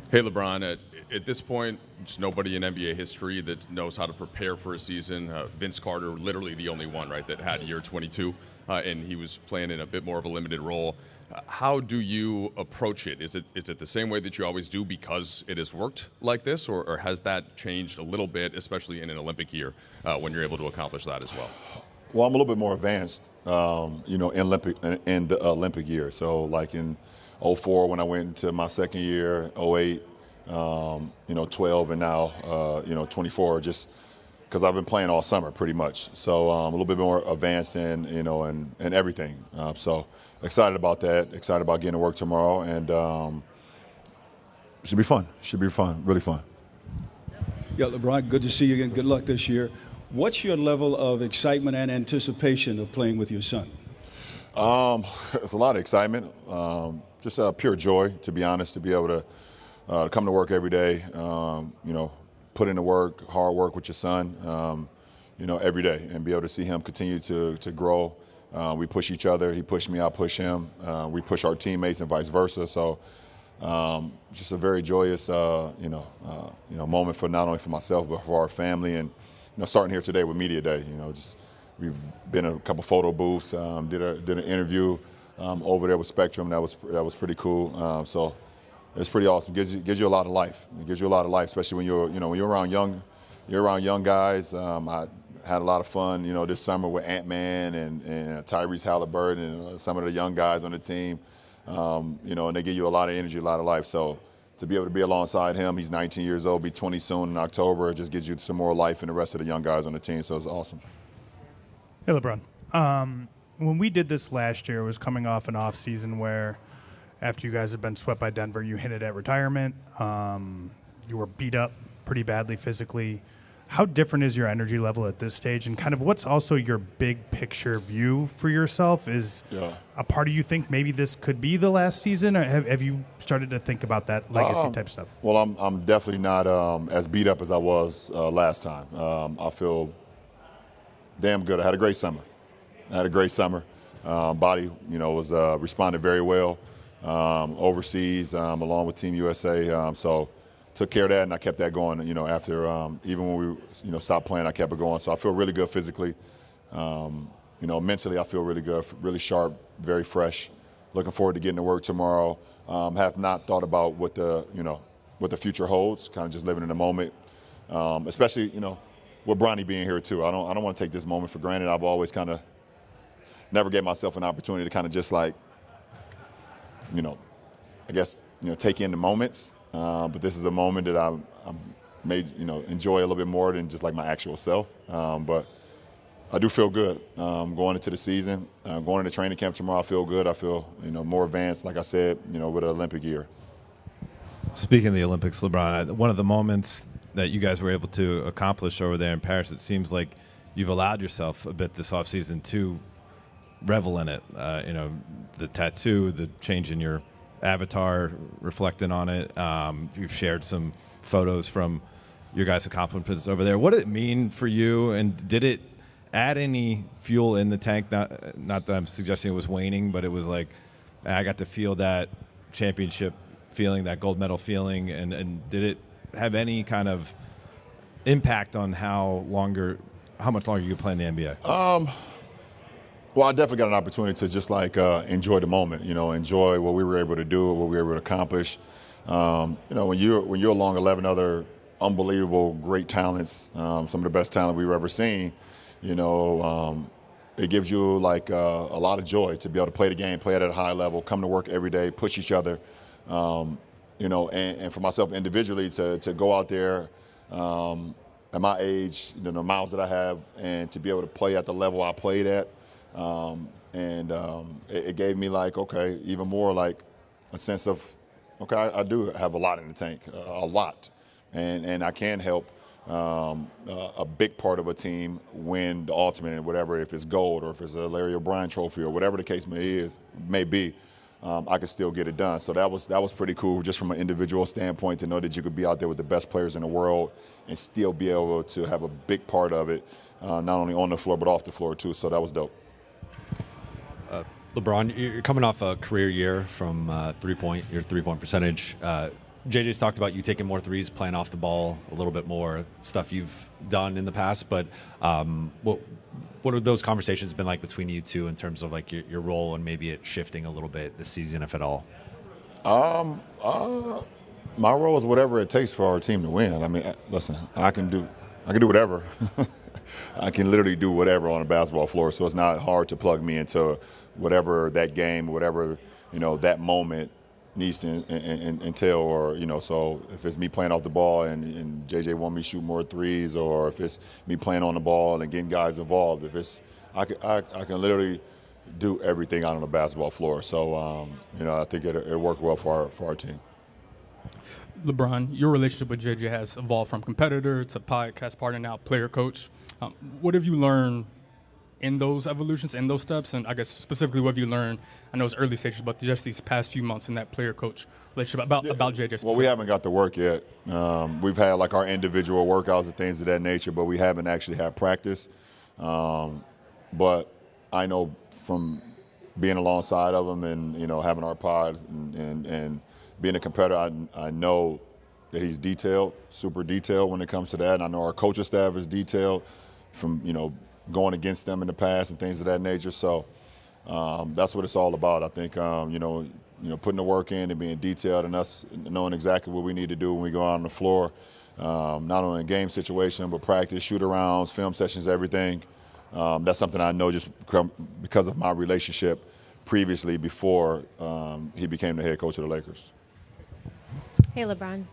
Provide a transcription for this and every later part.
Hey, LeBron. At this point, there's nobody in NBA history that knows how to prepare for a season. Vince Carter, literally the only one, right, that had year 22, and he was playing in a bit more of a limited role. How do you approach it? Is it the same way that you always do because it has worked like this, or has that changed a little bit, especially in an Olympic year, when you're able to accomplish that as well? Well, I'm a little bit more advanced, in the Olympic year. So, like in '04 when I went into my second year, '08, 12, and now 24. Just because I've been playing all summer, pretty much. So a little bit more advanced in everything. So excited about that. Excited about getting to work tomorrow, and should be fun. Should be fun. Really fun. Yeah, LeBron, good to see you again. Good luck this year. What's your level of excitement and anticipation of playing with your son? It's a lot of excitement. Just pure joy, to be honest, to be able to come to work every day. Put in the work, hard work with your son. Every day, and be able to see him continue to grow. We push each other. He pushed me, I push him. We push our teammates and vice versa. So, just a very joyous, moment for not only for myself but for our family. And starting here today with Media Day. We've been in a couple photo booths. Did an interview over there with Spectrum. That was pretty cool. So it's pretty awesome. Gives you a lot of life. It gives you a lot of life, especially when you're around young guys. I had a lot of fun, this summer with Ant-Man and Tyrese Halliburton and some of the young guys on the team. And they give you a lot of energy, a lot of life. So to be able to be alongside him, he's 19 years old, be 20 soon in October, it just gives you some more life and the rest of the young guys on the team. So it's awesome. Hey, LeBron. When we did this last year, it was coming off an off season where after you guys had been swept by Denver, you hinted at retirement. You were beat up pretty badly physically. How different is your energy level at this stage, and kind of what's also your big picture view for yourself? Is a part of you think maybe this could be the last season, or have you started to think about that legacy type stuff? Well, I'm definitely not as beat up as I was last time. I feel damn good. I had a great summer. Body, was responded very well overseas, along with Team USA. So took care of that, and I kept that going. After even when we stopped playing, I kept it going. So I feel really good physically. Mentally, I feel really good, really sharp, very fresh. Looking forward to getting to work tomorrow. Have not thought about what the future holds. Kind of just living in the moment, especially with Bronny being here too. I don't want to take this moment for granted. I've always kind of never gave myself an opportunity to kind of just take in the moments. But this is a moment that I may enjoy a little bit more than just like my actual self. But I do feel good going into the season. Going into training camp tomorrow, I feel good. I feel more advanced, like I said, with the Olympic year. Speaking of the Olympics, LeBron, one of the moments that you guys were able to accomplish over there in Paris, it seems like you've allowed yourself a bit this offseason to revel in it. The tattoo, the change in your avatar, reflecting on it. You've shared some photos from your guys' accomplishments over there. What did it mean for you, and did it add any fuel in the tank? Not that I'm suggesting it was waning, but it was like I got to feel that championship feeling, that gold medal feeling, and did it have any kind of impact on how much longer you could play in the NBA? Well, I definitely got an opportunity to just enjoy the moment, enjoy what we were able to do, what we were able to accomplish. When you're along 11 other unbelievable, great talents, some of the best talent we've ever seen, it gives you a lot of joy to be able to play the game, play it at a high level, come to work every day, push each other, and for myself individually to go out there at my age, the miles that I have, and to be able to play at the level I played at. It gave me even more a sense of, I do have a lot in the tank, a lot, and I can help a big part of a team win the ultimate, and whatever, if it's gold or if it's a Larry O'Brien trophy or whatever the case may be, I could still get it done. So that was pretty cool, just from an individual standpoint, to know that you could be out there with the best players in the world and still be able to have a big part of it, not only on the floor but off the floor too. So that was dope. LeBron, you're coming off a career year from your three-point percentage. JJ's talked about you taking more threes, playing off the ball a little bit more, stuff you've done in the past. But what have those conversations been like between you two in terms of like your role and maybe it shifting a little bit this season, if at all? My role is whatever it takes for our team to win. I mean, listen, I can do whatever. I can literally do whatever on a basketball floor. So it's not hard to plug me into whatever that game, whatever that moment needs to entail, or so if it's me playing off the ball and JJ want me to shoot more threes, or if it's me playing on the ball and getting guys involved, I can literally do everything out on the basketball floor. So I think it worked well for our team. LeBron, your relationship with JJ has evolved from competitor to podcast partner, now player coach. What have you learned in those evolutions, in those steps? And I guess specifically what have you learned, I know it's early stages, but just these past few months in that player-coach relationship about JJ specifically? Well, we haven't got to work yet. We've had like our individual workouts and things of that nature, but we haven't actually had practice. But I know from being alongside of him and, having our pods and being a competitor, I know that he's detailed, super detailed when it comes to that. And I know our coaching staff is detailed from, going against them in the past and things of that nature. So that's what it's all about. I think, putting the work in and being detailed and us knowing exactly what we need to do when we go out on the floor, not only in game situation, but practice, shoot-arounds, film sessions, everything. That's something I know just because of my relationship previously before he became the head coach of the Lakers. Hey, LeBron.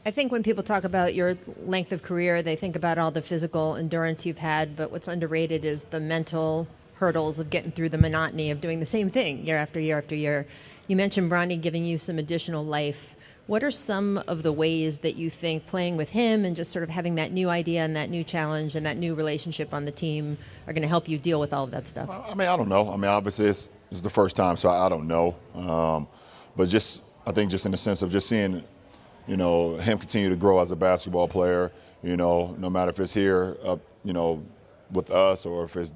I think when people talk about your length of career, they think about all the physical endurance you've had, but what's underrated is the mental hurdles of getting through the monotony of doing the same thing year after year after year. You mentioned Bronny giving you some additional life. What are some of the ways that you think playing with him and just sort of having that new idea and that new challenge and that new relationship on the team are going to help you deal with all of that stuff? I mean, I don't know. I mean, obviously it's the first time, so I don't know. But I think just in the sense of just seeing him continue to grow as a basketball player, no matter if it's here up, with us or if it's,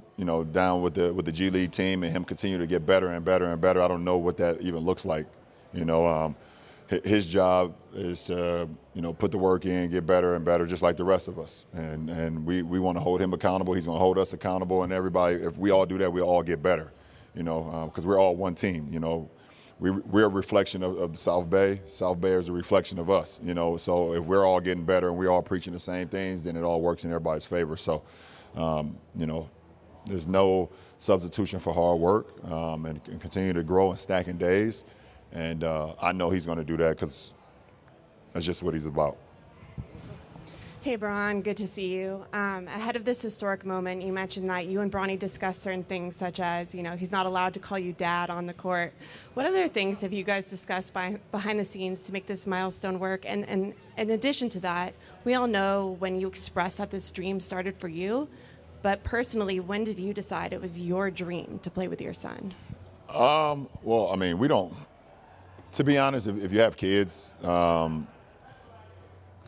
down with the G League team, and him continue to get better and better and better. I don't know what that even looks like. His job is to, put the work in, get better and better, just like the rest of us. And we want to hold him accountable. He's going to hold us accountable, and everybody, if we all do that, we all get better, because we're all one team, We're a reflection of the South Bay. South Bay is a reflection of us, So if we're all getting better and we're all preaching the same things, then it all works in everybody's favor. So, there's no substitution for hard work and continue to grow and stacking days. And I know he's going to do that because that's just what he's about. Hey, Bron, good to see you. Ahead of this historic moment, you mentioned that you and Bronny discussed certain things, such as, he's not allowed to call you dad on the court. What other things have you guys discussed behind the scenes to make this milestone work? And in addition to that, we all know when you expressed that this dream started for you, but personally, when did you decide it was your dream to play with your son? Well, I mean, we don't, to be honest, if you have kids, I'm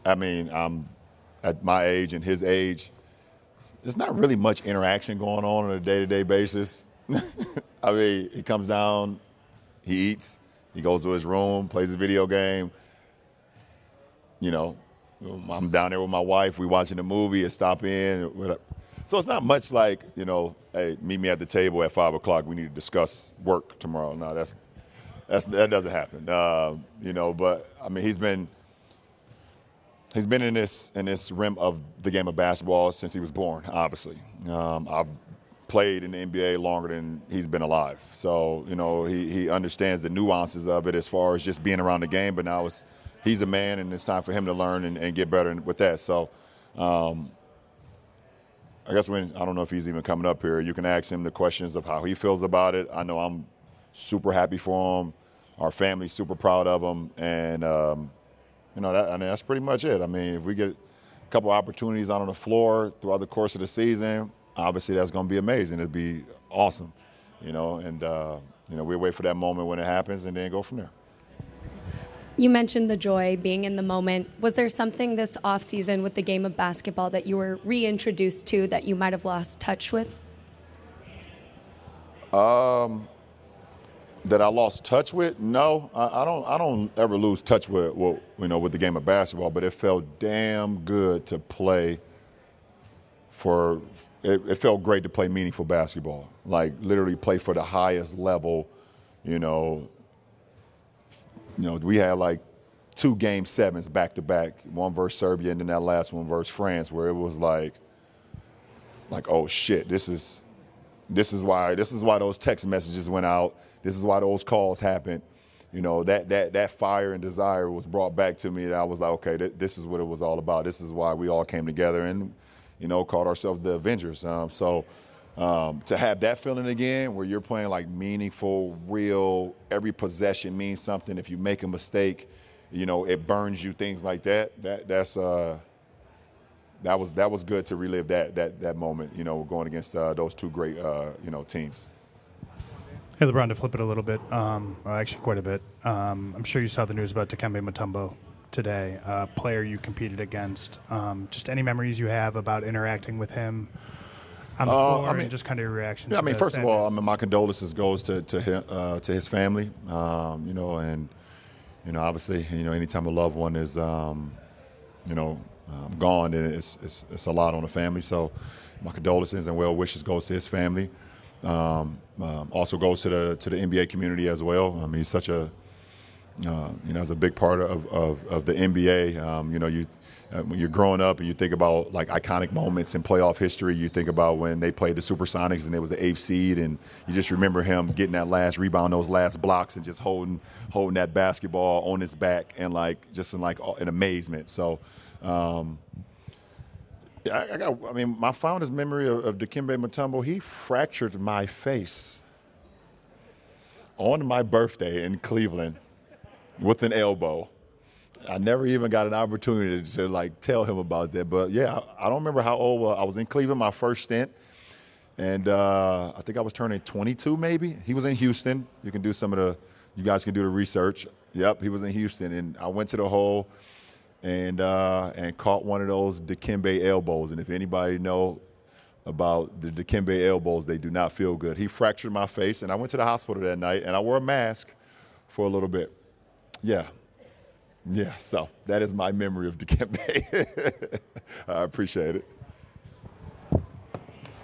at my age and his age, there's not really much interaction going on a day-to-day basis. I mean, he comes down, he eats, he goes to his room, plays a video game. I'm down there with my wife, we watching a movie, and stop in. So it's not much like, hey, meet me at the table at 5 o'clock, we need to discuss work tomorrow. No, that doesn't happen. But I mean, he's been in this rim of the game of basketball since he was born, obviously. I've played in the NBA longer than he's been alive. So, he understands the nuances of it as far as just being around the game, but now he's a man and it's time for him to learn and get better with that. So I guess I don't know if he's even coming up here, you can ask him the questions of how he feels about it. I know I'm super happy for him. Our family's super proud of him. And, that's pretty much it. I mean, if we get a couple opportunities out on the floor throughout the course of the season, obviously that's going to be amazing. It'd be awesome, we wait for that moment when it happens and then go from there. You mentioned the joy, being in the moment. Was there something this offseason with the game of basketball that you were reintroduced to that you might have lost touch with? that I lost touch with? No, I don't ever lose touch with with the game of basketball. But it felt damn good to play. It felt great to play meaningful basketball, like literally play for the highest level. We had like 2 Game 7s back to back, one versus Serbia and then that last one versus France, where it was like oh shit, this is why those text messages went out. This is why those calls happened. That fire and desire was brought back to me. That I was like, okay, this is what it was all about. This is why we all came together and called ourselves the Avengers. To have that feeling again, where you're playing like meaningful, real, every possession means something. If you make a mistake, it burns you. Things like that. That was good to relive that moment. Going against those 2 great teams. Hey, LeBron, to flip it a little bit, actually quite a bit. I'm sure you saw the news about Dikembe Mutombo today, a player you competed against. Just any memories you have about interacting with him on the floor, and just kind of your reaction. Yeah, to first of all, my condolences goes to him, to his family. And obviously, anytime a loved one is, gone, then it's a lot on the family. So, my condolences and well wishes goes to his family. Also goes to the NBA community as well. He's such a as a big part of the NBA. When you're growing up and you think about like iconic moments in playoff history, you think about when they played the Supersonics and it was the 8th seed, and you just remember him getting that last rebound, those last blocks, and just holding that basketball on his back and in amazement. So. My fondest memory of Dikembe Mutombo, he fractured my face on my birthday in Cleveland with an elbow. I never even got an opportunity to tell him about that. But yeah, I don't remember how old I was in Cleveland, my first stint. And I think I was turning 22 maybe. He was in Houston. You guys can do the research. Yep, he was in Houston. And I went to the hole and caught one of those Dikembe elbows. And if anybody know about the Dikembe elbows, they do not feel good. He fractured my face, and I went to the hospital that night, and I wore a mask for a little bit. Yeah, so that is my memory of Dikembe. I appreciate it.